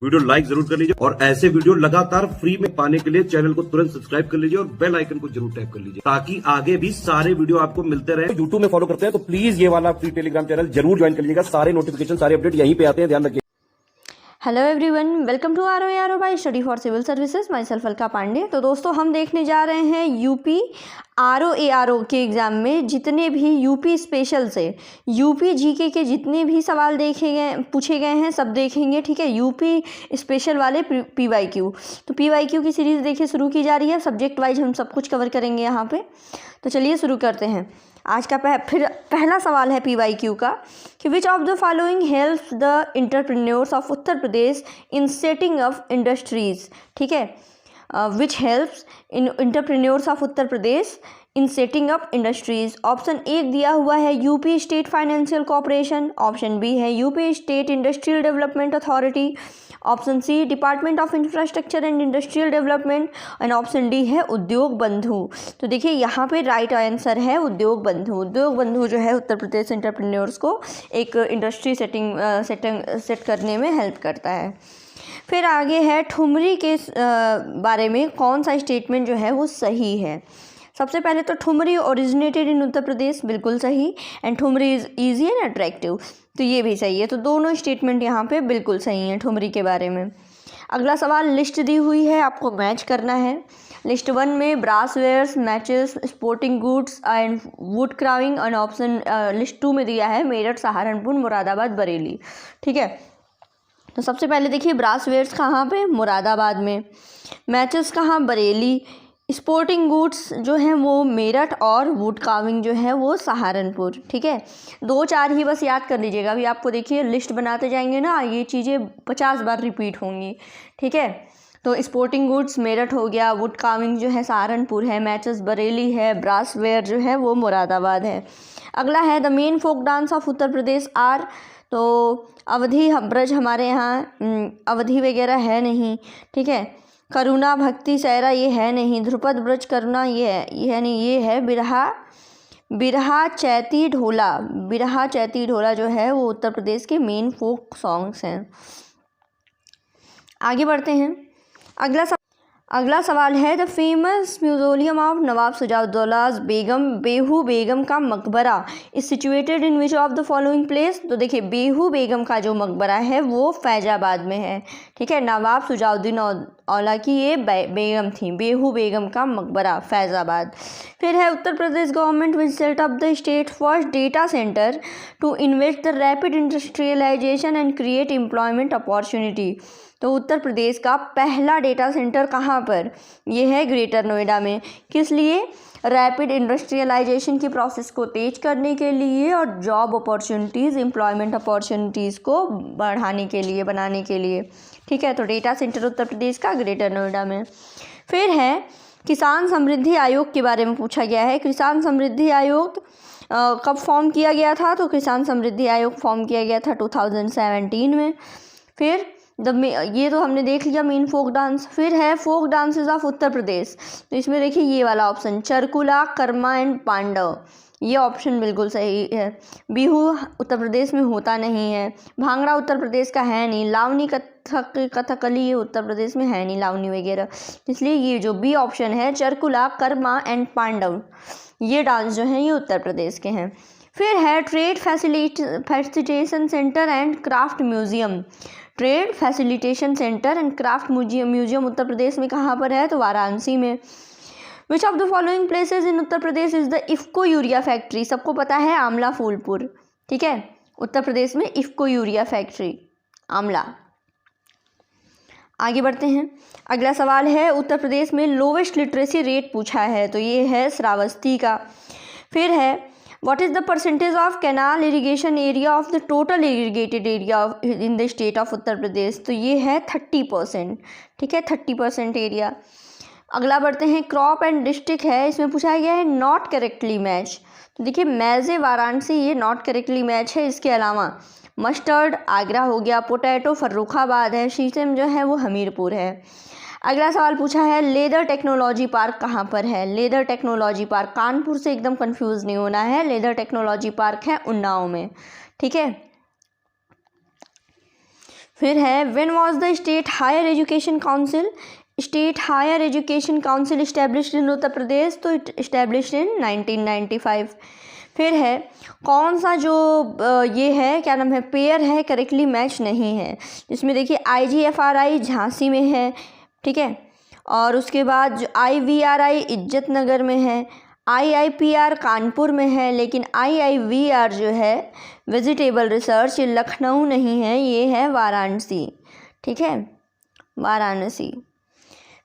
Video like जरूर कर लीजिए और ऐसे वीडियो लगातार फ्री में पाने के लिए चैनल को तुरंत सब्सक्राइब कर लीजिए और बेल आइकन को जरूर टैप कर लीजिए ताकि आगे भी सारे वीडियो आपको मिलते रहे। यूट्यूब में फॉलो करते हैं तो प्लीज ये वाला फ्री टेलीग्राम चैनल जरूर ज्वाइन कर लीजिएगा। सारे नोटिफिकेशन सारे अपडेट यहीं पे आते हैं, ध्यान रखिए। Hello everyone, welcome to our by study for civil services. Myself Alka Pandey. तो दोस्तों, हम देखने जा रहे हैं यूपी आर के एग्ज़ाम में जितने भी यूपी स्पेशल से यूपी जीके के जितने भी सवाल पूछे गए हैं सब देखेंगे। ठीक है, यूपी स्पेशल वाले PYQ। तो PYQ की सीरीज़ देखिए शुरू की जा रही है। सब्जेक्ट वाइज हम सब कुछ कवर करेंगे यहाँ पे। तो चलिए शुरू करते हैं। आज का पहला सवाल है PYQ का कि which of the following helps the entrepreneurs of Uttar Pradesh in setting up industries. ठीक है, which helps in entrepreneurs of Uttar Pradesh in setting up industries. Option A दिया हुआ है UP state financial corporation, option B है UP state industrial development authority, option C department of infrastructure and industrial development and option D है उद्योग बंधु। तो देखिए यहाँ पे राइट आंसर है उद्योग बंधु। उद्योग बंधु जो है उत्तर प्रदेश एंटरप्रेन्योर्स को एक इंडस्ट्री सेट करने में हेल्प करता है। फिर आगे है ठुमरी के बारे में कौन सा स्टेटमेंट जो है वो सही है। सबसे पहले तो ठुमरी ओरिजिनेटेड इन उत्तर प्रदेश, बिल्कुल सही। And thumri is easy and attractive, तो ये भी सही है। तो दोनों स्टेटमेंट यहाँ पे बिल्कुल सही हैं ठुमरी के बारे में। अगला सवाल लिस्ट दी हुई है, आपको मैच करना है। लिस्ट 1 में brasswares, matches, sporting goods and wood carving and option list 2 में दिया है मेरठ, सहारनपुर, मुरादाबाद, बरेली। ठीक है, तो सबसे पहले देखिए ब्रासवेयर्स कहाँ पे, मुरादाबाद में। मैचेस कहाँ, बरेली। स्पोर्टिंग गुड्स जो हैं वो मेरठ और वुड कार्विंग जो है वो सहारनपुर। ठीक है, 2-4 ही बस याद कर लीजिएगा। अभी आपको देखिए लिस्ट बनाते जाएंगे ना, ये चीज़ें 50 बार रिपीट होंगी। ठीक है, तो स्पोर्टिंग गुड्स मेरठ हो गया, वुड कार्विंग जो है सहारनपुर है, मैचेस बरेली है, ब्रासवेयर जो है वो मुरादाबाद है। अगला है the main folk dance of Uttar Pradesh are. तो अवधी ब्रज हमारे यहाँ अवधी वगैरह है नहीं। ठीक है, करुणा, भक्ति, सैरा ये है नहीं। ध्रुपद, ब्रज, करुणा ये है नहीं। ये है बिरहा, चैती, ढोला। बिरहा, चैती, ढोला जो है वो उत्तर प्रदेश के मेन फोक सॉन्ग्स हैं। आगे बढ़ते हैं। अगला सवाल है द फेमस म्यूजियम ऑफ नवाब सिराजुद्दौला बेगम, बेहू बेगम का मकबरा is situated in which of the following place. तो देखिए बेहू बेगम का जो मकबरा है वो फैजाबाद में है। ठीक है, नवाब सिराजुद्दौला औला की ये बेगम थी। बेहू बेगम का मकबरा फैजाबाद। फिर है Uttar Pradesh government will set up the state first data centre to invest the rapid industrialisation and create employment opportunity. तो उत्तर प्रदेश का पहला डेटा सेंटर कहाँ पर, ये है ग्रेटर नोएडा में। किस लिए, रैपिड इंडस्ट्रियलाइजेशन की प्रोसेस को तेज करने के लिए और जॉब अपॉर्चुनिटीज़, एम्प्लॉयमेंट अपॉर्चुनिटीज़ को बढ़ाने के लिए, बनाने के लिए। ठीक है, तो डेटा सेंटर उत्तर प्रदेश का ग्रेटर नोएडा में। फिर है किसान समृद्धि आयोग के बारे में पूछा गया है। किसान समृद्धि आयोग कब फॉर्म किया गया था। तो किसान समृद्धि आयोग फॉर्म किया गया था 2017 में। फिर ये तो हमने देख लिया मेन फोक डांस। फिर है folk dances of Uttar Pradesh. तो इसमें देखिए ये वाला ऑप्शन चरकुला, कर्मा एंड पांडव, ये ऑप्शन बिल्कुल सही है। बिहू उत्तर प्रदेश में होता नहीं है। भांगड़ा उत्तर प्रदेश का है नहीं। लावनी, कथकली ये उत्तर प्रदेश में है नहीं, लावनी वगैरह। इसलिए ये जो बी ऑप्शन है चरकुला, कर्मा एंड पांडव, ये डांस जो है ये उत्तर प्रदेश के हैं। फिर है trade facilitation centre and craft museum. Trade facilitation centre and craft museum Uttar Pradesh में कहाँ पर है, तो वाराणसी में। Which of the following places in Uttar Pradesh is the IFFCO urea factory. सबको पता है आमला फूलपुर। ठीक है, उत्तर प्रदेश में इफ्को यूरिया फैक्ट्री आमला। आगे बढ़ते हैं। अगला सवाल है उत्तर प्रदेश में लोवेस्ट लिटरेसी रेट पूछा है, तो ये है श्रावस्ती का। फिर है What is the percentage of canal irrigation area of the total irrigated area in the state of उत्तर प्रदेश। तो ये है 30%। ठीक है, 30% एरिया। अगला बढ़ते हैं क्रॉप एंड डिस्ट्रिक्ट है, इसमें पूछा गया है नॉट करेक्टली मैच। तो देखिए मैजे वाराणसी ये नॉट करेक्टली मैच है। इसके अलावा मस्टर्ड आगरा हो गया, पोटैटो फर्रुखाबाद है, शीशम जो है वो हमीरपुर है। अगला सवाल पूछा है लेदर टेक्नोलॉजी पार्क कहाँ पर है। लेदर टेक्नोलॉजी पार्क कानपुर से एकदम कंफ्यूज नहीं होना है। लेदर टेक्नोलॉजी पार्क है उन्नाव में। ठीक है, फिर है when was the state higher education council established in Uttar Pradesh, तो इस्टेब्लिश्ड इन 1995। फिर है कौन सा जो ये है क्या नाम है पेयर है करेक्टली मैच नहीं है, इसमें देखिए IGFRI झांसी में है, ठीक है, और उसके बाद जो IVRI इज्जत नगर में है, IIPR कानपुर में है, लेकिन IIVR जो है वेजिटेबल रिसर्च ये लखनऊ नहीं है, ये है वाराणसी, ठीक है, वाराणसी।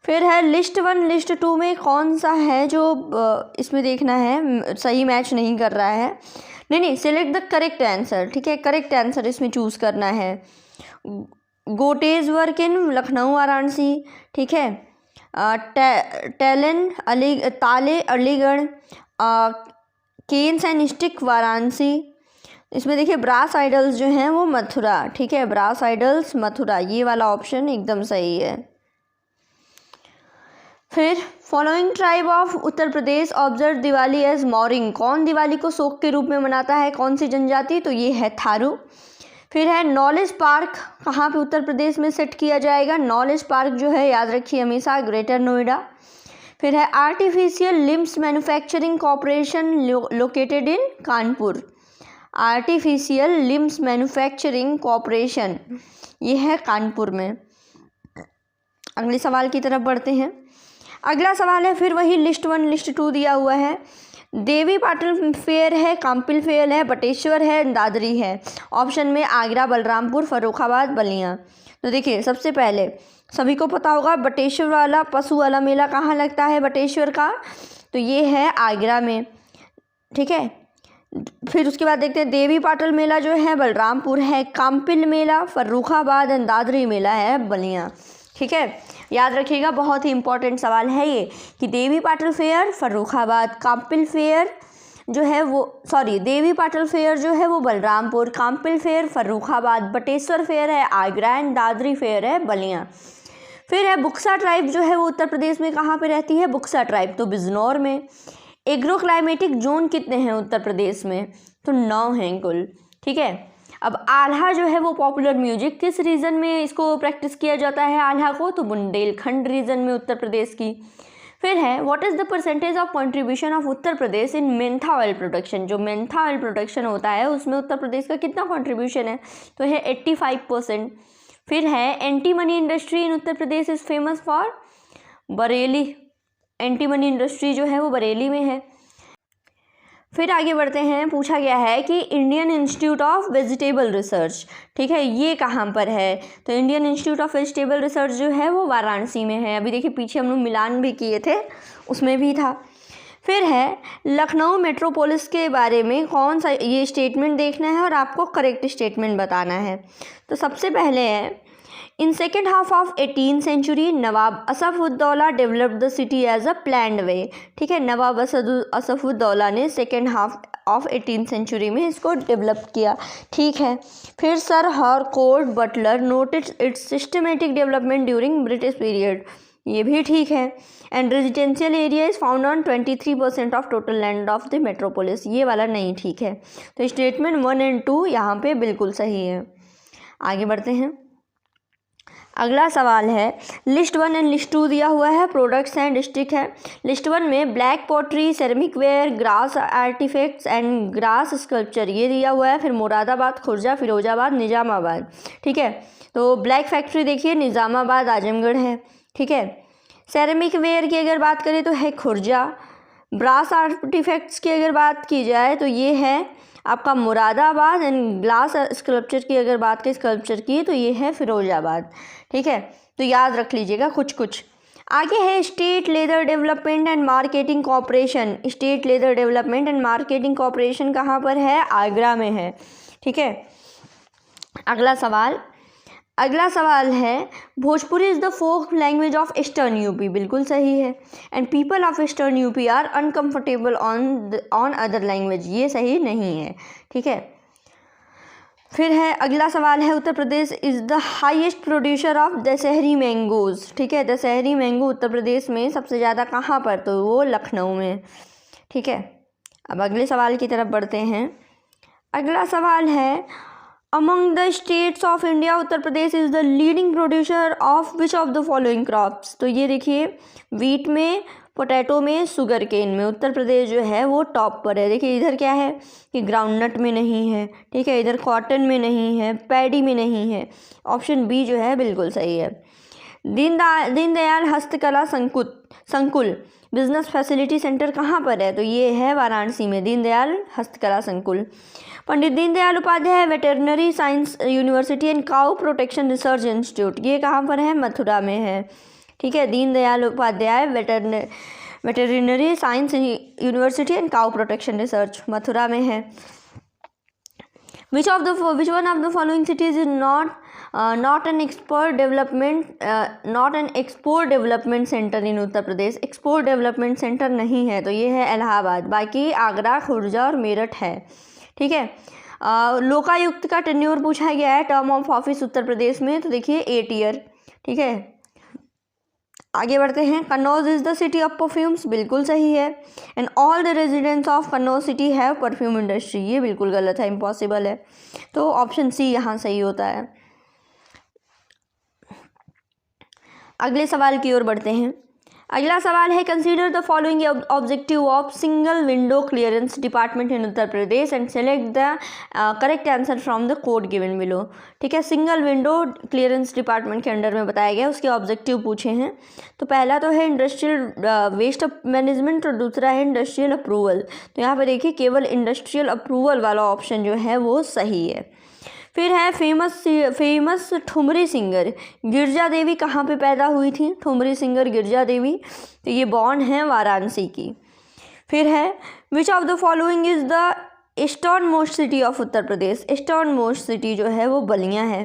फिर है लिस्ट 1 लिस्ट 2 में कौन सा है जो इसमें देखना है सही मैच नहीं कर रहा है, नहीं सिलेक्ट द करेक्ट आंसर, ठीक है, करेक्ट आंसर इसमें चूज़ करना है। गोटेज वर्क इन लखनऊ वाराणसी, ठीक है, ताले Aligarh, canes and stick Varanasi. इसमें देखिए ब्रास आइडल्स जो हैं वो मथुरा, ठीक है, ब्रास आइडल्स मथुरा, ये वाला ऑप्शन एकदम सही है। फिर following tribe of Uttar Pradesh observe Diwali as mourning, कौन दिवाली को शोक के रूप में मनाता है, कौन सी जनजाति, तो ये है थारू। फिर है नॉलेज पार्क कहाँ पे उत्तर प्रदेश में सेट किया जाएगा, नॉलेज पार्क जो है याद रखिए हमेशा ग्रेटर नोएडा। फिर है artificial limbs manufacturing corporation located in Kanpur, artificial limbs manufacturing corporation ये है कानपुर में। अगले सवाल की तरफ बढ़ते हैं। अगला सवाल है फिर वही लिस्ट 1 लिस्ट 2 दिया हुआ है, देवी पाटन फेयर है, काम्पिल फेयर है, बटेश्वर है, दादरी है। ऑप्शन में आगरा, बलरामपुर, फर्रुखाबाद, बलिया। तो देखिए सबसे पहले सभी को पता होगा बटेश्वर वाला पशु वाला मेला कहाँ लगता है बटेश्वर का, तो ये है आगरा में, ठीक है। फिर उसके बाद देखते हैं देवी पाटल मेला जो है बलरामपुर है, काम्पिल मेला फर्रुखाबाद एंड दादरी मेला है बलिया, ठीक है। याद रखिएगा बहुत ही इंपॉर्टेंट सवाल है ये कि देवी पाटल फेयर फर्रुखाबाद, काम्पिल फेयर जो है वो देवी पाटल फेयर जो है वो बलरामपुर, काम्पिल फेयर फर्रुखाबाद, बटेश्वर फेयर है आगरा एंड दादरी फेयर है बलिया। फिर है बुक्सा ट्राइब जो है वो उत्तर प्रदेश में कहाँ पे रहती है, बुक्सा ट्राइब तो बिजनौर में। एग्रो क्लाइमेटिक जोन कितने हैं उत्तर प्रदेश में, तो 9 हैं कुल, ठीक है। अब आल्हा जो है वो पॉपुलर म्यूजिक किस रीजन में इसको प्रैक्टिस किया जाता है आल्हा को, तो बुंदेलखंड रीजन में उत्तर प्रदेश की। फिर है what is the percentage of contribution of Uttar Pradesh in Mentha oil production, जो मेंथा ऑयल प्रोडक्शन होता है उसमें उत्तर प्रदेश का कितना कंट्रीब्यूशन है, तो है 85%। फिर है antimony industry in Uttar Pradesh is famous for Bareilly, antimony industry जो है वो बरेली में है। फिर आगे बढ़ते हैं, पूछा गया है कि Indian institute of vegetable research, ठीक है, ये कहाँ पर है, तो Indian institute of vegetable research जो है वो वाराणसी में है। अभी देखिए पीछे हम लोग मिलान भी किए थे उसमें भी था। फिर है लखनऊ मेट्रोपोलिस के बारे में कौन सा ये स्टेटमेंट देखना है और आपको करेक्ट स्टेटमेंट बताना है। तो सबसे पहले है in second half of 18th century Nawab Asafuddaula developed the city as a planned way, ठीक है, नवाब असफउद्दौला ने second half of 18th century में इसको डेवलप किया, ठीक है। फिर sir Harcourt Butler noted its systematic development during British period, ये भी ठीक है। And residential area is found on 23% of total land of the metropolis, ये वाला नहीं ठीक है। तो स्टेटमेंट 1 और 2 यहाँ पे बिल्कुल सही है। आगे बढ़ते हैं। अगला सवाल है लिस्ट 1 एंड लिस्ट 2 दिया हुआ है, प्रोडक्ट्स एंड डिस्ट्रिक्ट है। लिस्ट 1 में black pottery, ceramic ware, grass artefacts and grass sculpture ये दिया हुआ है। फिर मुरादाबाद, खुर्जा, फिरोजाबाद, निज़ामाबाद, ठीक है। तो ब्लैक फैक्ट्री देखिए निज़ामाबाद आजमगढ़ है, ठीक है। सेरेमिक वेयर की अगर बात करें तो है खुर्जा। ब्रास आर्टिफैक्ट्स की अगर बात की जाए तो ये है आपका मुरादाबाद। एंड ग्लास स्कल्पचर की अगर बात करें स्कल्पचर की तो ये है फिरोजाबाद, ठीक है। तो याद रख लीजिएगा कुछ। आगे है state leather development and marketing corporation. State leather development and marketing corporation कहाँ पर है, आगरा में है, ठीक है। अगला सवाल है Bhojpuri is the folk language of eastern UP, बिल्कुल सही है। And people of eastern UP are uncomfortable on other language, ये सही नहीं है, ठीक है। फिर है अगला सवाल है Uttar Pradesh is the highest producer of Dasheri mangoes, ठीक है। दशहरी मैंगो उत्तर प्रदेश में सबसे ज़्यादा कहाँ पर, तो वो लखनऊ में, ठीक है। अब अगले सवाल की तरफ बढ़ते हैं। अगला सवाल है among the states of India Uttar Pradesh is the leading producer of which of the following crops. तो ये देखिए, वीट में, पोटैटो में, शुगर केन में उत्तर प्रदेश जो है वो टॉप पर है। देखिए इधर क्या है कि ग्राउंडनट में नहीं है, ठीक है, इधर कॉटन में नहीं है, पैडी में नहीं है। ऑप्शन बी जो है बिल्कुल सही है। दीनदयाल हस्तकला संकुल बिजनेस फैसिलिटी सेंटर कहाँ पर है? तो ये है वाराणसी में, Deendayal Hastkala Sankul. Pandit Deendayal Upadhyay veterinary science university and cow protection research institute, ये कहाँ पर है? मथुरा में है, ठीक है। Deendayal Upadhyay veterinary science university and cow protection research Mathura में है। which one of the following cities is not an export development center in Uttar Pradesh? Export development centre नहीं है, तो ये है इलाहाबाद। बाकी आगरा, खुर्जा और मेरठ है, ठीक है। लोकायुक्त का टेन्योर पूछा गया है, टर्म ऑफ ऑफिस उत्तर प्रदेश में, तो देखिए 8 ईयर, ठीक है। आगे बढ़ते हैं। Kannauj is the city of perfumes, बिल्कुल सही है। And all the residents of Kannauj city have perfume industry, ये बिल्कुल गलत है, इम्पॉसिबल है। तो ऑप्शन सी यहाँ सही होता है। अगले सवाल की ओर बढ़ते हैं। अगला सवाल है, consider the following objective of single window clearance department in Uttar Pradesh and select the correct answer from the code given below, ठीक है। सिंगल विंडो क्लियरेंस डिपार्टमेंट के अंडर में बताया गया, उसके ऑब्जेक्टिव पूछे हैं। तो पहला तो है इंडस्ट्रियल वेस्ट मैनेजमेंट और दूसरा है इंडस्ट्रियल अप्रूवल। तो यहाँ पर देखिए केवल इंडस्ट्रियल अप्रूवल वाला ऑप्शन जो है वो सही है। फिर है फेमस ठुमरी सिंगर गिरजा देवी कहाँ पे पैदा हुई थी? ठुमरी सिंगर गिरजा देवी, तो ये बॉर्न है वाराणसी की। फिर है which of the following is the eastern most city of Uttar Pradesh? Eastern most city जो है वो बलिया है।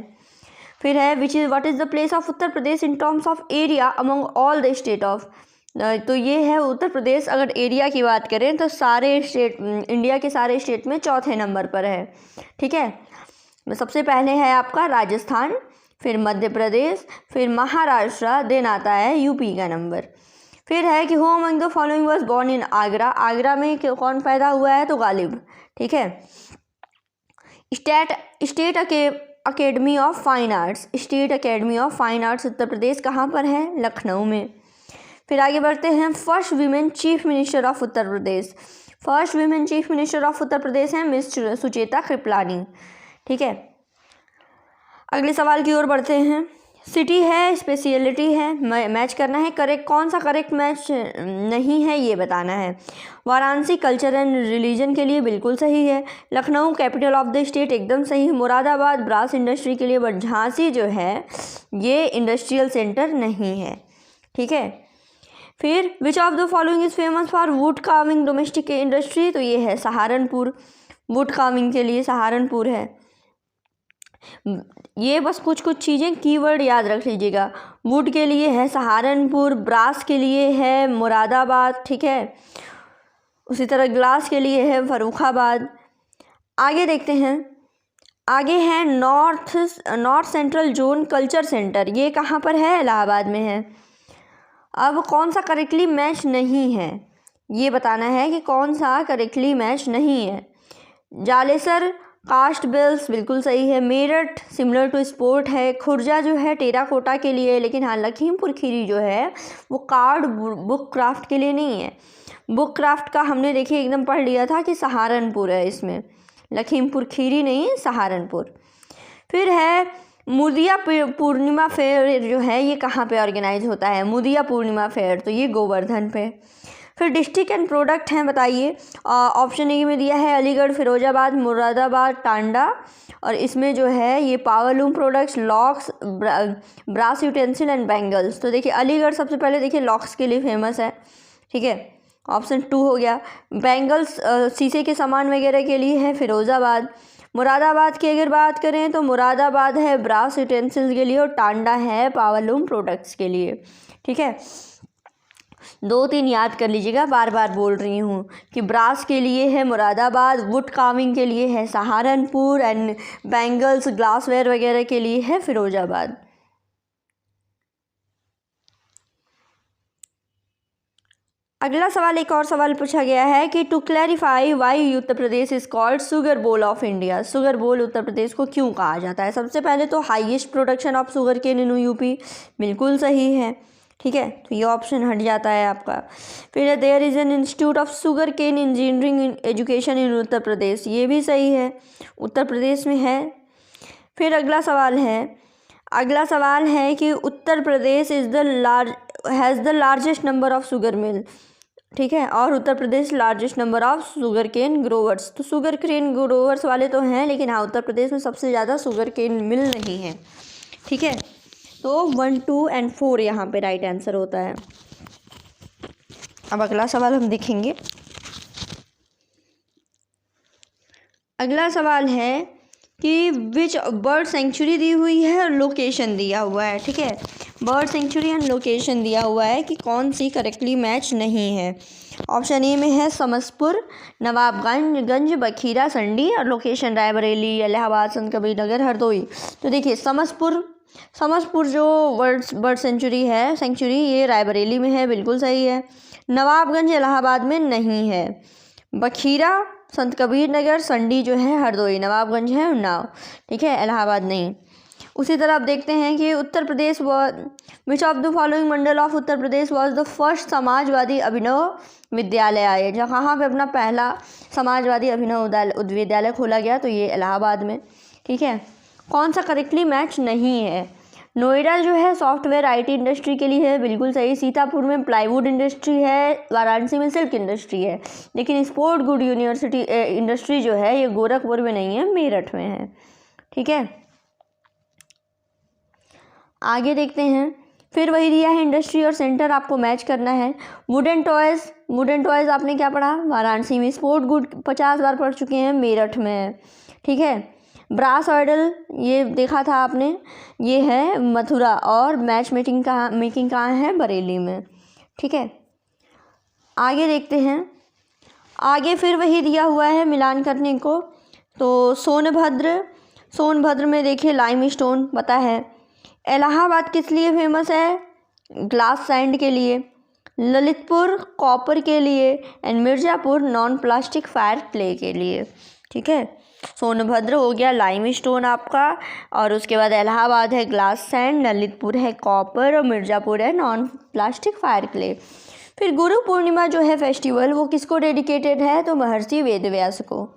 फिर है what is the place of Uttar Pradesh in terms of area among all the state of? तो ये है उत्तर प्रदेश, अगर एरिया की बात करें तो सारे स्टेट, इंडिया के सारे स्टेट में चौथे नंबर पर है, ठीक है। सबसे पहले है आपका राजस्थान, फिर मध्य प्रदेश, फिर महाराष्ट्र, देन आता है यूपी का नंबर। फिर है कि who among the following was born in Agra? Agra में कौन पैदा हुआ है? तो गालिब, ठीक है। State academy of fine arts, state academy of fine arts Uttar Pradesh कहाँ पर है? लखनऊ में। फिर आगे बढ़ते हैं। First women chief minister of Uttar Pradesh, first women chief minister of Uttar Pradesh हैं मिस सुचेता कृपलानी, ठीक है। अगले सवाल की ओर बढ़ते हैं। सिटी है, स्पेशलिटी है, मैच करना है। करेक्ट, कौन सा करेक्ट मैच नहीं है ये बताना है। वाराणसी कल्चर एंड रिलीजन के लिए बिल्कुल सही है। Lucknow capital of the state एकदम सही। मुरादाबाद ब्रास इंडस्ट्री के लिए, बट झांसी जो है ये इंडस्ट्रियल सेंटर नहीं है, ठीक है। फिर which of the following is famous for wood carving domestic industry? तो ये है सहारनपुर, वुड कार्विंग के लिए सहारनपुर है। ये बस कुछ चीज़ें कीवर्ड याद रख लीजिएगा। वुड के लिए है सहारनपुर, ब्रास के लिए है मुरादाबाद, ठीक है। उसी तरह ग्लास के लिए है फर्रुखाबाद। आगे देखते हैं। आगे है north central zone culture centre, ये कहाँ पर है? इलाहाबाद में है। अब कौन सा करेक्टली मैच नहीं है ये बताना है कि कौन सा करेक्टली मैच नहीं है। जालेसर कास्ट बेल्स बिल्कुल सही है। मेरठ सिमिलर टू स्पोर्ट है। खुर्जा जो है टेराकोटा के लिए है, लेकिन हाँ लखीमपुर खीरी जो है वो कार्ड बुक क्राफ्ट के लिए नहीं है। बुक क्राफ्ट का हमने देखिए एकदम पढ़ लिया था कि सहारनपुर है, इसमें लखीमपुर खीरी नहीं, सहारनपुर। फिर है मुदिया पूर्णिमा फेयर जो है ये कहाँ पे ऑर्गेनाइज होता है? मुदिया पूर्णिमा फेयर, तो ये गोवर्धन पे। फिर डिस्ट्रिक्ट एंड प्रोडक्ट हैं, बताइए। ऑप्शन ए में दिया है अलीगढ़, फिरोजाबाद, मुरादाबाद, टांडा, और इसमें जो है ये powerloom products, locks, brass utensil and bangles. तो देखिए अलीगढ़ सबसे पहले देखिए लॉक्स के लिए फेमस है, ठीक है, ऑप्शन 2 हो गया। बैंगल्स शीशे के सामान वगैरह के लिए है फिरोज़ाबाद। मुरादाबाद की अगर बात करें तो मुरादाबाद है ब्रास यूटेंसिल्स के लिए, और टांडा है पावरलूम प्रोडक्ट्स के लिए, ठीक है। 2-3 याद कर लीजिएगा, बार बार बोल रही हूँ कि ब्रास के लिए है मुरादाबाद, वुड कार्विंग के लिए है सहारनपुर, एंड बैंगल्स ग्लासवेयर वगैरह के लिए है फिरोजाबाद। अगला सवाल, एक और सवाल पूछा गया है कि to clarify why Uttar Pradesh is called sugar bowl of India. Sugar bowl Uttar प्रदेश को क्यों कहा जाता है? सबसे पहले तो highest production of sugar cane in UP, बिल्कुल सही है। ठीक है, तो ये ऑप्शन हट जाता है आपका। फिर there is an institute of sugar cane engineering education in Uttar Pradesh, ये भी सही है, उत्तर प्रदेश में है। फिर अगला सवाल है कि Uttar Pradesh has the largest number of sugar mill. ठीक है, और Uttar Pradesh largest number of sugar cane growers. तो शुगर केन ग्रोवर्स वाले तो हैं, लेकिन हाँ, उत्तर प्रदेश में सबसे ज़्यादा शुगर केन मिल नहीं है। ठीक है, तो 1, 2 और 4 यहाँ पे राइट आंसर होता है। अब अगला सवाल हम देखेंगे। अगला सवाल है कि विच बर्ड सेंचुरी दी हुई है और लोकेशन दिया हुआ है। ठीक है, बर्ड सेंचुरी एंड लोकेशन दिया हुआ है कि कौन सी करेक्टली मैच नहीं है। ऑप्शन ए में है समसपुर, नवाबगंज, बखीरा, संडी, और लोकेशन रायबरेली, इलाहाबाद, संत कबीर नगर, हरदोई। तो देखिए समसपुर जो बर्ड सेंचुरी ये रायबरेली में है, बिल्कुल सही है। नवाबगंज इलाहाबाद में नहीं है। बखीरा, संत कबीर नगर, संडी जो है हरदोई, नवाबगंज है उन्नाव। ठीक है, इलाहाबाद नहीं। उसी तरह आप देखते हैं कि Uttar Pradesh which of the following mandal of Uttar Pradesh was the first Samajwadi Abhinav Vidyalaya आए, जहाँ पे अपना पहला समाजवादी अभिनव विद्यालय खोला गया, तो ये इलाहाबाद में। ठीक है, कौन सा करेक्टली मैच नहीं है? नोएडा जो है सॉफ्टवेयर IT इंडस्ट्री के लिए है, बिल्कुल सही। सीतापुर में प्लाईवुड इंडस्ट्री है, वाराणसी में सिल्क इंडस्ट्री है। लेकिन स्पोर्ट गुड यूनिवर्सिटी इंडस्ट्री जो है ये गोरखपुर में नहीं है, मेरठ में है। ठीक है, आगे देखते हैं। फिर वही दिया है इंडस्ट्री और सेंटर, आपको मैच करना है। वुडन टॉयज़ आपने क्या पढ़ा? वाराणसी में। स्पोर्ट गुड 50 बार पढ़ चुके हैं, मेरठ में है। ठीक है, ब्रास आइडल ये देखा था आपने, ये है मथुरा, और मैच मेकिंग कहाँ है? बरेली में। ठीक है, आगे देखते हैं। आगे फिर वही दिया हुआ है मिलान करने को। तो सोनभद्र में देखिए लाइमस्टोन पता है। इलाहाबाद किस लिए फेमस है? ग्लास सैंड के लिए। ललितपुर कॉपर के लिए, and Mirzapur non plastic fire clay के लिए। ठीक है, सोनभद्र हो गया लाइमस्टोन आपका, और उसके बाद इलाहाबाद है ग्लास सैंड, ललितपुर है कॉपर, और मिर्ज़ापुर है नॉन प्लास्टिक फायर क्ले। फिर गुरु पूर्णिमा जो है फेस्टिवल, वो किसको डेडिकेटेड है? तो महर्षि वेदव्यास को।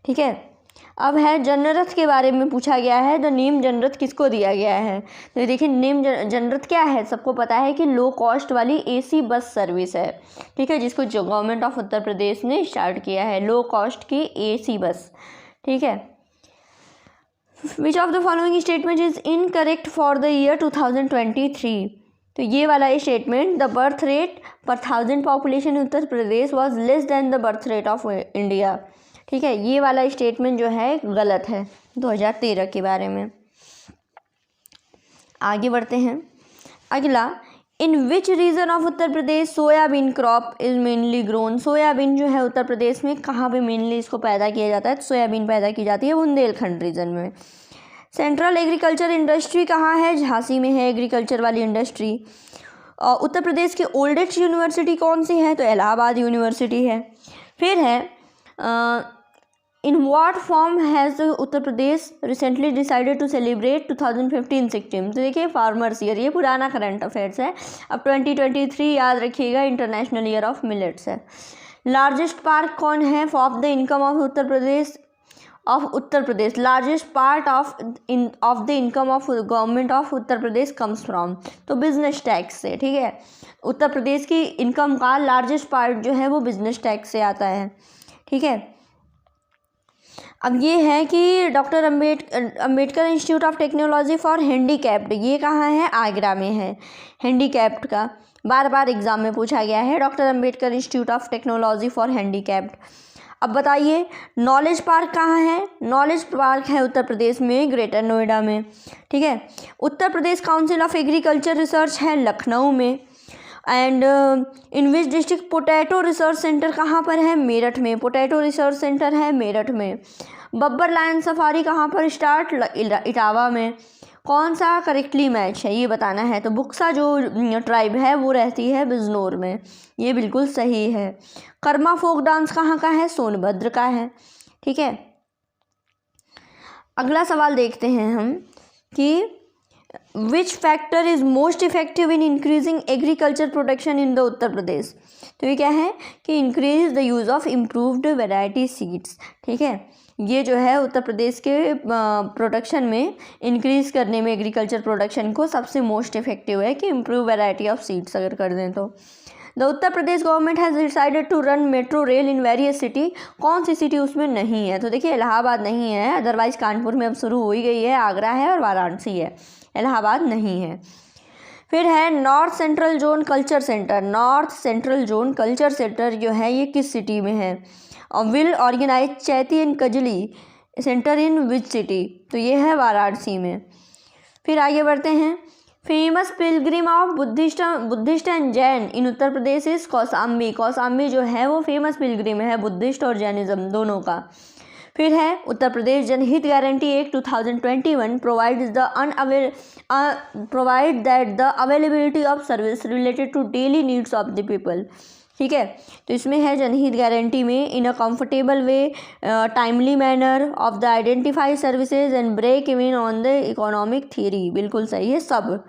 ठीक है, अब है जनरथ के बारे में पूछा गया है, तो नीम जनरथ किसको दिया गया है? तो देखिए नीम जनरथ क्या है, सबको पता है कि लो कॉस्ट वाली AC बस सर्विस है। ठीक है, जिसको जो गवर्नमेंट ऑफ उत्तर प्रदेश ने स्टार्ट किया है, लो कॉस्ट की AC बस। ठीक है, which of the following statement is incorrect for the year 2023? तो ये वाला स्टेटमेंट, द बर्थ रेट पर 1000 population in Uttar Pradesh was less than the birth rate of India. ठीक है, ये वाला स्टेटमेंट जो है गलत है 2013 के बारे में। आगे बढ़ते हैं। अगला, in which region of Uttar Pradesh soybean crop is mainly grown? Soybean जो है उत्तर प्रदेश में कहाँ पे मेनली इसको पैदा किया जाता है? तो सोयाबीन पैदा की जाती है बुंदेलखंड रीजन में। सेंट्रल एग्रीकल्चर इंडस्ट्री कहाँ है? झांसी में है एग्रीकल्चर वाली इंडस्ट्री। उत्तर प्रदेश की ओल्डेस्ट यूनिवर्सिटी कौन सी है? तो इलाहाबाद यूनिवर्सिटी है। फिर है in what form has Uttar Pradesh recently decided to celebrate 2015-16? तो देखिए फार्मर्स ईयर, ये पुराना करंट अफेयर्स है। अब 2023 याद रखिएगा, इंटरनेशनल ईयर ऑफ मिलेट्स है। लार्जेस्ट पार्क कौन है of the income of Uttar Pradesh? Largest part of the income of government of Uttar Pradesh comes from? तो बिजनेस टैक्स से। ठीक है, उत्तर प्रदेश की इनकम का लार्जेस्ट पार्ट जो है वो बिजनेस टैक्स से आता है। ठीक है, अब ये है कि doctor Ambedkar institute of technology for handicapped, ये कहाँ है? आगरा में है। हैंडीकैप्ड का बार एग्जाम में पूछा गया है, doctor Ambedkar institute of technology for handicapped. अब बताइए नॉलेज पार्क कहाँ है? नॉलेज पार्क है उत्तर प्रदेश में, ग्रेटर नोएडा में। ठीक है, उत्तर प्रदेश काउंसिल ऑफ एग्रीकल्चर रिसर्च है लखनऊ में। And in which district potato research centre कहाँ पर है? मेरठ में। पोटैटो रिसर्च सेंटर है मेरठ में। बब्बर लायन सफारी कहाँ पर स्टार्ट? इटावा में। कौन सा करेक्टली मैच है ये बताना है। तो बुक्सा जो ट्राइब है वो रहती है बिजनौर में, ये बिल्कुल सही है। कर्मा फोक डांस कहाँ का है? सोनभद्र का है। ठीक है, अगला सवाल देखते हैं हम कि which factor is most effective in increasing agriculture production in the Uttar Pradesh. तो ये क्या है कि increase the use of improved variety seeds. ठीक है, ये जो है उत्तर प्रदेश के प्रोडक्शन में इंक्रीज़ करने में एग्रीकल्चर प्रोडक्शन को सबसे मोस्ट इफेक्टिव है कि इम्प्रूव वैरायटी ऑफ सीड्स अगर कर दें तो। The Uttar Pradesh government has decided to run metro rail in various city. कौन सी सिटी उसमें नहीं है? तो देखिए इलाहाबाद नहीं है, अदरवाइज कानपुर में अब शुरू हो ही गई है, आगरा है और वाराणसी है, इलाहाबाद नहीं है। फिर है north central zone culture centre. North central zone culture centre जो है ये किस सिटी में है? और will organise Chaiti and Kajli centre in which city? तो ये है वाराणसी में। फिर आगे बढ़ते हैं। Famous pilgrim of Buddhist and Jain in Uttar Pradesh is Kaushambi. Kaushambi जो है वो फेमस पिलग्रिम है बुद्धिस्ट और जैनिज्म दोनों का। फिर है Uttar Pradesh Janhit guarantee act 2021 provide that the availability of service related to daily needs of the people. ठीक है, तो इसमें है जनहित गारंटी में in a comfortable way timely manner of the identify services and break even on the economic theory. बिल्कुल सही है सब।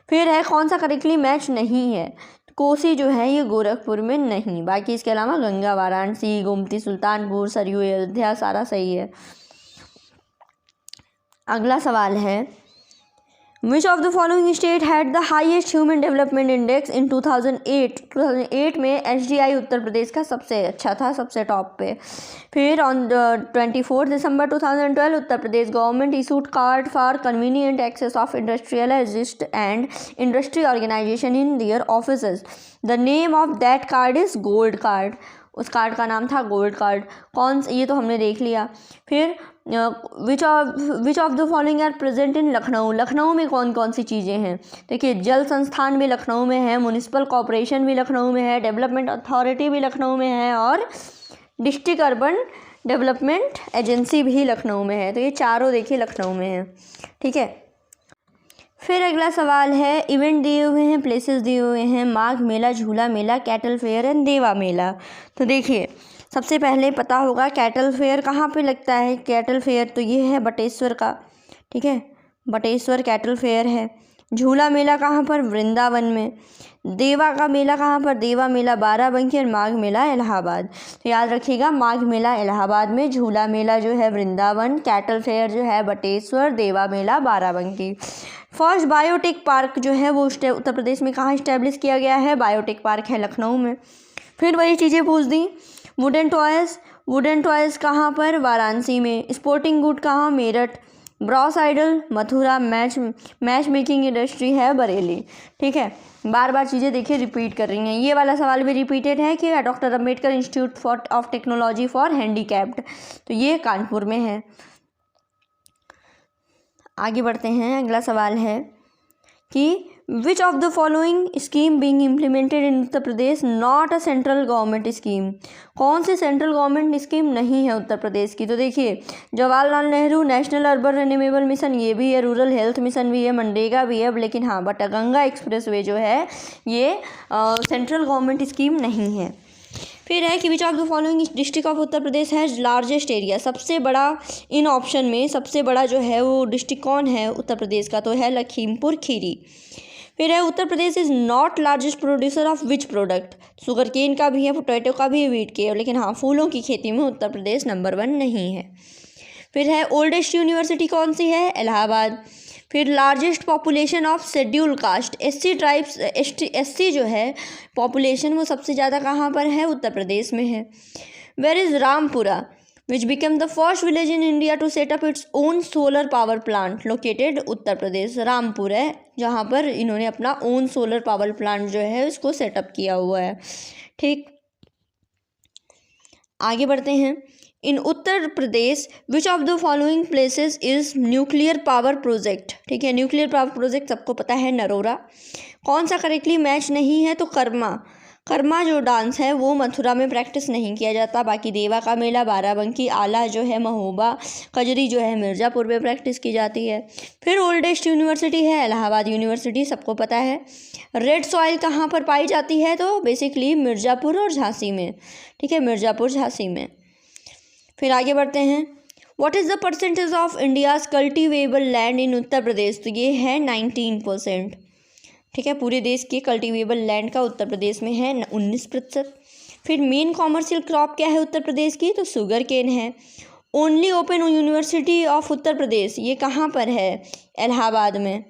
फिर है कौन सा करेक्टली मैच नहीं है? कोसी जो है ये गोरखपुर में नहीं, बाकी इसके अलावा गंगा वाराणसी, गोमती सुल्तानपुर, सरयू अयोध्या सारा सही है। अगला सवाल है which of the following state had the highest human development index in 2008। 2008 में HDI उत्तर प्रदेश का सबसे अच्छा था, सबसे टॉप पे। फिर on 24 December 2012 Uttar Pradesh government issued card for convenient access of industrialist and industry organisation in their offices. The name of that card is gold card. उस card का नाम था गोल्ड कार्ड। कौन, ये तो हमने देख लिया। फिर which of the following are present in Lucknow. Lucknow में कौन कौन सी चीज़ें हैं? देखिए जल संस्थान भी लखनऊ में है, म्यूनिसिपल कॉरपोरेशन भी लखनऊ में है, डेवलपमेंट अथॉरिटी भी लखनऊ में है और डिस्ट्रिक्ट अर्बन डेवलपमेंट एजेंसी भी लखनऊ में है। तो ये चारों देखिए लखनऊ में है। ठीक है, फिर अगला सवाल है इवेंट दिए हुए हैं, प्लेसेस दिए हुए हैं, माघ मेला, झूला मेला, कैटल फेयर एंड देवा मेला। तो देखिए सबसे पहले पता होगा कैटल फेयर कहाँ पे लगता है। कैटल फेयर तो ये है बटेश्वर का। ठीक है, बटेश्वर कैटल फेयर है। झूला मेला कहाँ पर? वृंदावन में। देवा का मेला कहाँ पर? देवा मेला बाराबंकी और माघ मेला इलाहाबाद। तो याद रखिएगा माघ मेला इलाहाबाद में, झूला मेला जो है वृंदावन, कैटल फेयर जो है बटेश्वर, देवा मेला बाराबंकी। फर्स्ट बायोटेक पार्क जो है वो उत्तर प्रदेश में कहाँ इस्टेब्लिश किया गया है? बायोटेक पार्क है लखनऊ में। फिर वही चीज़ें पूछ दी। वुडन टॉयज़ कहाँ पर? वाराणसी में। स्पोर्टिंग गुड कहाँ? Meerut. Brass idol Mathura. Match making industry है बरेली। ठीक है, बार बार चीज़ें देखिए रिपीट कर रही हैं। ये वाला सवाल भी रिपीटेड है कि doctor Ambedkar institute of technology for handicapped, तो ये कानपुर में है। आगे बढ़ते हैं। अगला सवाल है कि which of the following scheme being implemented in Uttar Pradesh not a central government scheme. कौन सी सेंट्रल गवर्नमेंट स्कीम नहीं है उत्तर प्रदेश की? तो देखिए Jawaharlal Nehru national urban renewable mission ये भी है, रूरल हेल्थ मिशन भी है, मनरेगा भी है, लेकिन हाँ बट गंगा एक्सप्रेस वे जो है ये सेंट्रल गवर्नमेंट स्कीम नहीं है। फिर है कि which of the following district of Uttar Pradesh है लार्जेस्ट एरिया। सबसे बड़ा इन ऑप्शन में सबसे बड़ा जो है वो डिस्ट्रिक्ट कौन है उत्तर प्रदेश का? तो है लखीमपुर खीरी। फिर है Uttar Pradesh is not largest producer of which product. Sugarcane का भी है, पोटैटो का भी है, वीट के, लेकिन हाँ फूलों की खेती में उत्तर प्रदेश नंबर 1 नहीं है। फिर है ओल्डेस्ट यूनिवर्सिटी कौन सी है? इलाहाबाद। फिर largest population of schedule caste SC tribes SC जो है पॉपुलेशन वो सबसे ज़्यादा कहाँ पर है? उत्तर प्रदेश में है। Where is Rampura which became the first village in India to set up its own solar power plant located Uttar Pradesh. Rampur है जहाँ पर इन्होंने अपना ओन सोलर पावर प्लांट जो है उसको सेटअप किया हुआ है। ठीक, आगे बढ़ते हैं। In Uttar Pradesh which of the following places is nuclear power project. ठीक है, न्यूक्लियर पावर प्रोजेक्ट सबको पता है नरोरा। कौन सा करेक्टली मैच नहीं है? तो कर्मा। कर्मा जो डांस है वो मथुरा में प्रैक्टिस नहीं किया जाता। बाकी देवा का मेला, बाराबंकी, आला जो है महोबा, कजरी जो है मिर्ज़ापुर में प्रैक्टिस की जाती है। फिर ओल्डेस्ट यूनिवर्सिटी है इलाहाबाद यूनिवर्सिटी, सबको पता है। रेड सॉइल कहाँ पर पाई जाती है, तो बेसिकली मिर्ज़ापुर और झांसी में, ठीक है, मिर्ज़ापुर झांसी में। फिर आगे बढ़ते हैं। What is the percentage of India's cultivable land in Uttar Pradesh, तो ये है 19%, ठीक है। पूरे देश के कल्टिवेबल लैंड का उत्तर प्रदेश में है 19%। फिर मेन कॉमर्शियल क्रॉप क्या है उत्तर प्रदेश की, तो शुगर केन है। Only open university of Uttar Pradesh, ये कहाँ पर है, इलाहाबाद में।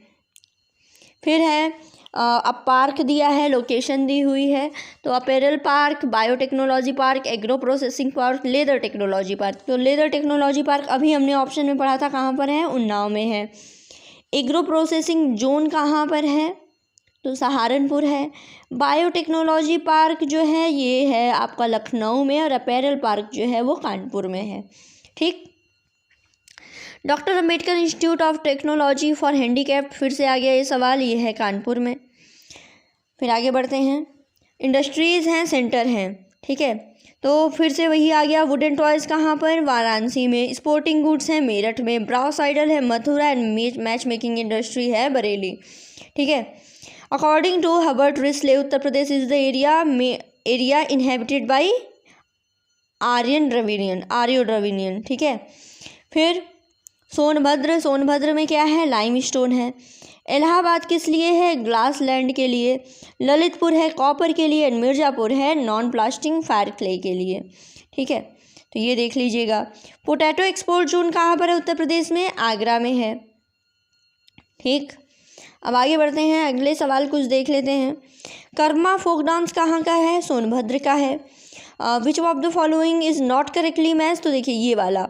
फिर है अब पार्क दिया है, लोकेशन दी हुई है, तो apparel park, biotechnology park, agro processing park, leather technology park. तो लेदर टेक्नोलॉजी पार्क अभी हमने ऑप्शन में पढ़ा था, कहाँ पर है, उन्नाव में है। एग्रो प्रोसेसिंग जोन कहाँ पर है, तो सहारनपुर है। बायोटेक्नोलॉजी पार्क जो है ये है आपका लखनऊ में, और अपैरल पार्क जो है वो कानपुर में है, ठीक। Doctor Ambedkar institute of technology for handicapped, फिर से आ गया ये सवाल, ये है कानपुर में। फिर आगे बढ़ते हैं। इंडस्ट्रीज़ हैं, सेंटर हैं, ठीक है, तो फिर से वही आ गया। वुडन टॉयज़ कहाँ पर, वाराणसी में। स्पोर्टिंग गुड्स हैं मेरठ में। ब्राउस आइडल है Mathura, and match making industry है बरेली, ठीक है। According to Herbert Risley, Uttar Pradesh is the area inhabited by Aryo Dravidian, ठीक है। फिर सोनभद्र में क्या है, लाइमस्टोन है। इलाहाबाद किस लिए है, ग्लास लैंड के लिए। ललितपुर है कॉपर के लिए, मिर्ज़ापुर है नॉन प्लास्टिक फायर क्ले के लिए, ठीक है। तो ये देख लीजिएगा। पोटैटो एक्सपोर्ट जोन कहाँ पर है उत्तर प्रदेश में, आगरा में है, ठीक। अब आगे बढ़ते हैं, अगले सवाल कुछ देख लेते हैं। कर्मा फोक डांस कहाँ का है, सोनभद्र का है। Which of the following is not correctly match, तो देखिए ये वाला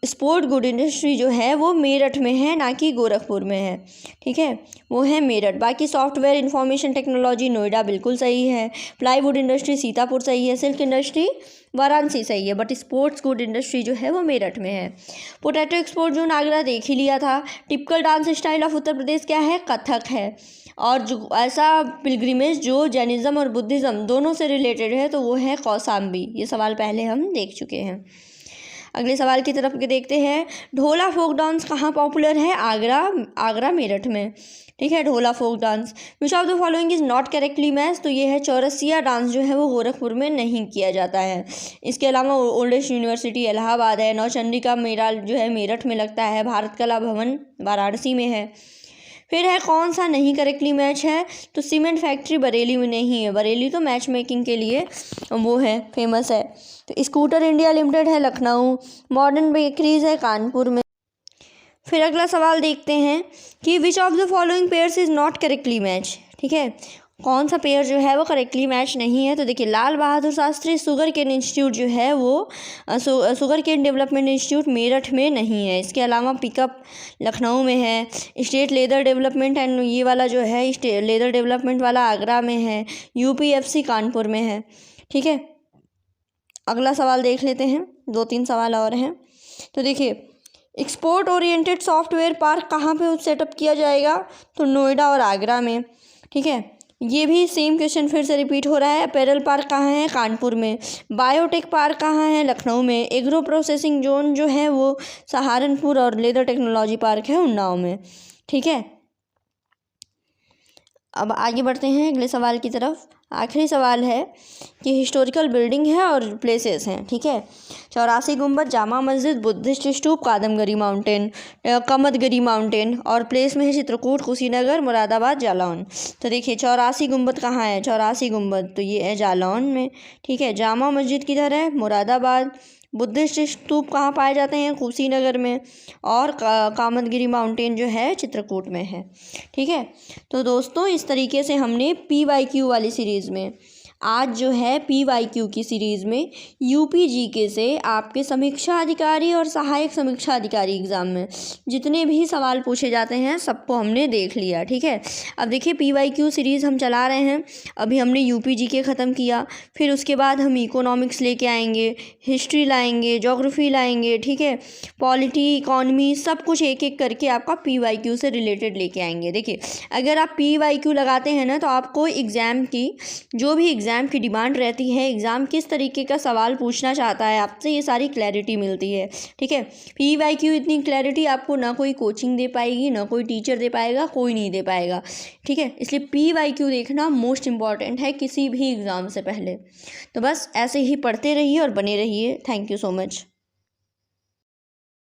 स्पोर्ट गुड इंडस्ट्री जो है वो मेरठ में है, ना कि गोरखपुर में है, ठीक है, वो है मेरठ। बाकी सॉफ्टवेयर इंफॉर्मेशन टेक्नोलॉजी नोएडा बिल्कुल सही है। प्लाईवुड इंडस्ट्री सीतापुर सही है। सिल्क इंडस्ट्री वाराणसी सही है, बट स्पोर्ट्स गुड इंडस्ट्री जो है वो मेरठ में है। पोटैटो एक्सपोर्ट जोन आगरा देख ही लिया था। Typical dance style of Uttar प्रदेश क्या है, कथक है। और जो ऐसा पिलग्रिमेज जो जैनिज़्म और बुद्धिज़्म दोनों से रिलेटेड है, तो वो है कौसाम्बी। ये सवाल पहले हम देख चुके हैं। अगले सवाल की तरफ के देखते हैं। ढोला फोक डांस कहाँ पॉपुलर है, आगरा मेरठ में, ठीक है, Dhola folk dance. Which of the following is not correctly match, तो ये है चौरसिया डांस जो है वो गोरखपुर में नहीं किया जाता है। इसके अलावा ओल्डेस्ट यूनिवर्सिटी इलाहाबाद है। नौचंडी का मेला जो है मेरठ में लगता है। भारत कला भवन वाराणसी में है। फिर है कौन सा नहीं करेक्टली मैच है, तो सीमेंट फैक्ट्री बरेली में नहीं है। बरेली तो मैच मेकिंग के लिए वो है, फेमस है। तो स्कूटर इंडिया लिमिटेड है लखनऊ। मॉडर्न बेकरीज है कानपुर में। फिर अगला सवाल देखते हैं कि which of the following pairs is not correctly match, ठीक है, कौन सा पेयर जो है वो करेक्टली मैच नहीं है। तो देखिए Lal Bahadur Shastri sugar cane institute जो है वो sugar cane development institute Meerut में नहीं है। इसके अलावा पिकअप लखनऊ में है। स्टेट लेदर डेवलपमेंट एंड ये वाला जो है लेदर डेवलपमेंट वाला आगरा में है। यूपीएफसी कानपुर में है, ठीक है। अगला सवाल देख लेते हैं, 2-3 सवाल और हैं। तो देखिए एक्सपोर्ट ओरिएंटेड सॉफ्टवेयर पार्क कहाँ पे सेटअप किया जाएगा, तो नोएडा और आगरा में, ठीक है। ये भी सेम क्वेश्चन फिर से रिपीट हो रहा है। अपैरल पार्क कहाँ है, कानपुर में। बायोटेक पार्क कहाँ है, लखनऊ में। एग्रो प्रोसेसिंग जोन जो है वो सहारनपुर, और लेदर टेक्नोलॉजी पार्क है उन्नाव में, ठीक है। अब आगे बढ़ते हैं अगले सवाल की तरफ। आखिरी सवाल है कि हिस्टोरिकल बिल्डिंग है और प्लेसेस हैं, ठीक है। 84 गुंबद, जामा मस्जिद, बुद्धिस्ट स्तूप, कादमगिरी माउंटेन, कमदगिरी माउंटेन, और प्लेस में है चित्रकूट, कुशीनगर, मुरादाबाद, जालौन। तो देखिए 84 गुंबद कहाँ है, 84 गुंबद तो ये है जालौन में, ठीक है। जामा मस्जिद किधर है, मुरादाबाद। बुद्धिस्ट स्तूप कहाँ पाए जाते हैं, कुशीनगर में। और कामदगिरी माउंटेन जो है चित्रकूट में है, ठीक है। तो दोस्तों इस तरीके से हमने PYQ वाली सीरीज़ में आज जो है PYQ की सीरीज़ में UPGK से आपके समीक्षा अधिकारी और सहायक समीक्षा अधिकारी एग्ज़ाम में जितने भी सवाल पूछे जाते हैं सबको हमने देख लिया, ठीक है। अब देखिए PYQ सीरीज़ हम चला रहे हैं। अभी हमने UPGK ख़त्म किया, फिर उसके बाद हम इकोनॉमिक्स लेके आएंगे, हिस्ट्री लाएंगे, ज्योग्राफी लाएंगे, ठीक है, पॉलिटी, इकॉनमी, सब कुछ एक एक करके आपका PYQ से रिलेटेड लेके आएंगे। देखिए अगर आप PYQ लगाते हैं ना तो आपको एग्ज़ाम की जो भी एग्ज़ाम एग्ज़ाम की डिमांड रहती है, एग्ज़ाम किस तरीके का सवाल पूछना चाहता है आपसे, ये सारी क्लैरिटी मिलती है। ठीक है, PYQ इतनी क्लैरिटी आपको ना कोई कोचिंग दे पाएगी, ना कोई टीचर दे पाएगा, कोई नहीं दे पाएगा। ठीक है, इसलिए PYQ देखना मोस्ट इम्पॉर्टेंट है किसी भी एग्ज़ाम से पहले। तो बस ऐसे ही पढ़ते रहिए और बने रहिए। Thank you so much.